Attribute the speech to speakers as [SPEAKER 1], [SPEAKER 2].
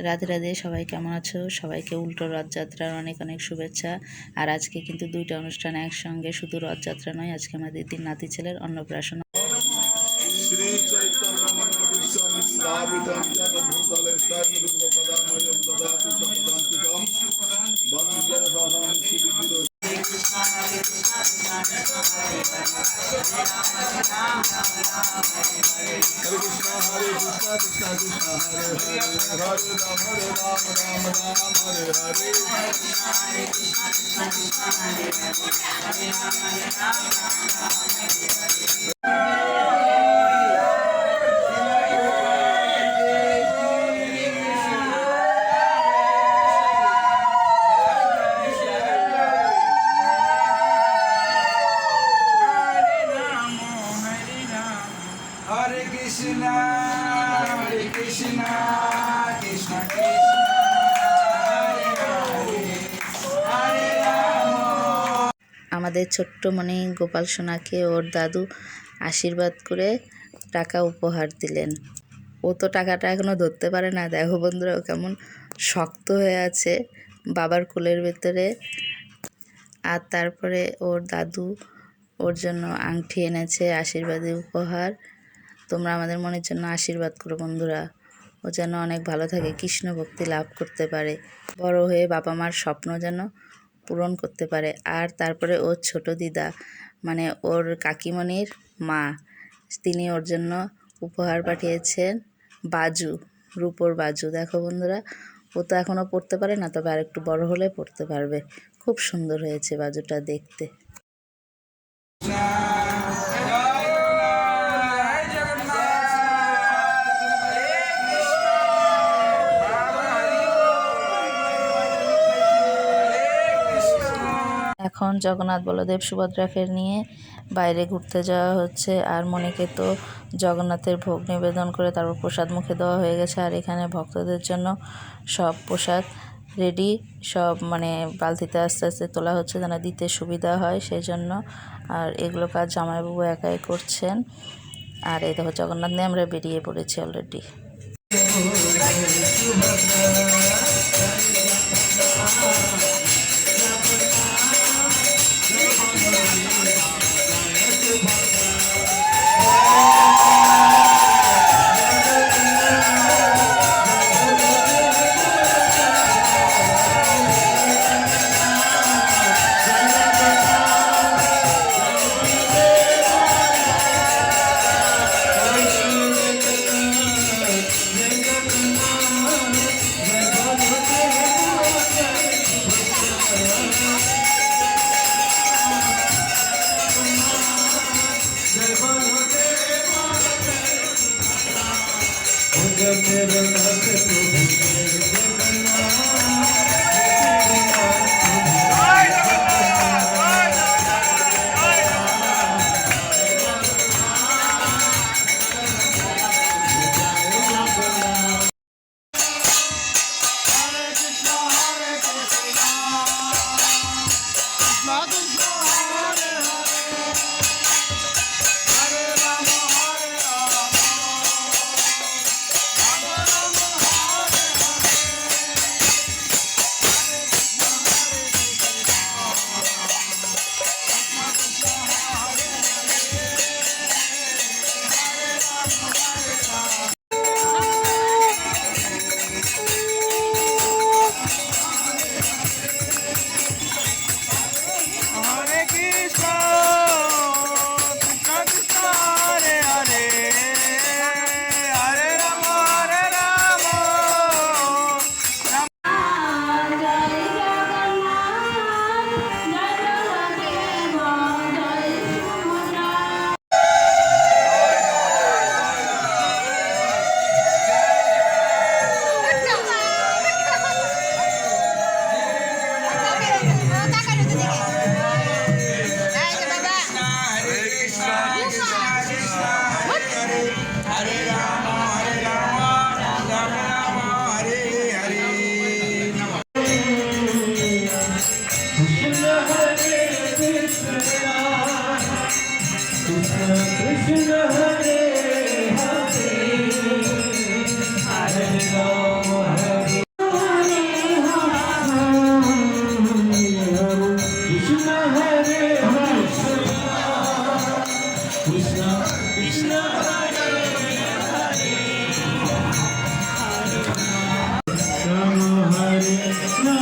[SPEAKER 1] রাধে রাধে, সবাই কেমন আছো? সবাইকে উল্টো রথযাত্রার অনেক অনেক শুভেচ্ছা। আর আজকে কিন্তু দুইটা অনুষ্ঠান একসঙ্গে, শুধু রথযাত্রা নয়, আজকে আমার দিদির নাতি ছেলের অন্নপ্রাশন।
[SPEAKER 2] শ্রী চৈতন্য মনোবিশ্বং স্থাপিতং যেন ভূতলে স্বয়ং দদাতু সপদান্তিকম বন্দেহং শ্রীগুরু। হরে কৃষ্ণ হরে Krishna Krishna Krishna Hare Hare Hare Ram Ram Ram Hare Hare. Hare Krishna, Krishna Krishna, Hare Hare, Hare Rama।
[SPEAKER 1] আমাদের ছোট্ট মনি গোপাল সোনাকে ওর দাদু আশীর্বাদ করে টাকা উপহার দিলেন। ও তো টাকাটা এখনো ধরতে পারে না, দেখো বন্ধুরা, ও কেমন শক্ত হয়ে আছে বাবার কোলের ভেতরে। আর তারপরে ওর দাদু ওর জন্য আংটি এনেছে, আশীর্বাদী উপহার। তোমরা আমাদের মনের জন্য আশীর্বাদ করো বন্ধুরা, ও যেন অনেক ভালো থাকে, কৃষ্ণ ভক্তি লাভ করতে পারে, বড় হয়ে বাবা মার স্বপ্ন যেন পূরণ করতে পারে। আর তারপরে ওর ছোট দিদা, মানে ওর কাকিমণির মা, তিনি ওর জন্য উপহার পাঠিয়েছেন বাজু, রূপোর বাজু। দেখো বন্ধুরা, ও তো এখনও পড়তে পারে না, তবে আর একটু বড় হলে পড়তে পারবে। খুব সুন্দর হয়েছে বাজুটা দেখতে। এখন জগন্নাথ বলদেব সুভদ্রাকে নিয়ে বাইরে ঘুরতে যাওয়া হচ্ছে। আর মনিকে তো জগন্নাথের ভোগ নিবেদন করে তারপর প্রসাদ মুখে দেওয়া হয়ে গেছে। আর এখানে ভক্তদের জন্য সব প্রসাদ রেডি, সব মানে বালতিতে আস্তে আস্তে তোলা হচ্ছে যেন দিতে সুবিধা হয় সেই জন্য। আর এগুলো কাজ জামাইবাবু একাই করছেন। আর এই দেখো জগন্নাথ নিয়ে আমরা বেরিয়ে পড়েছি অলরেডি।
[SPEAKER 3] Hare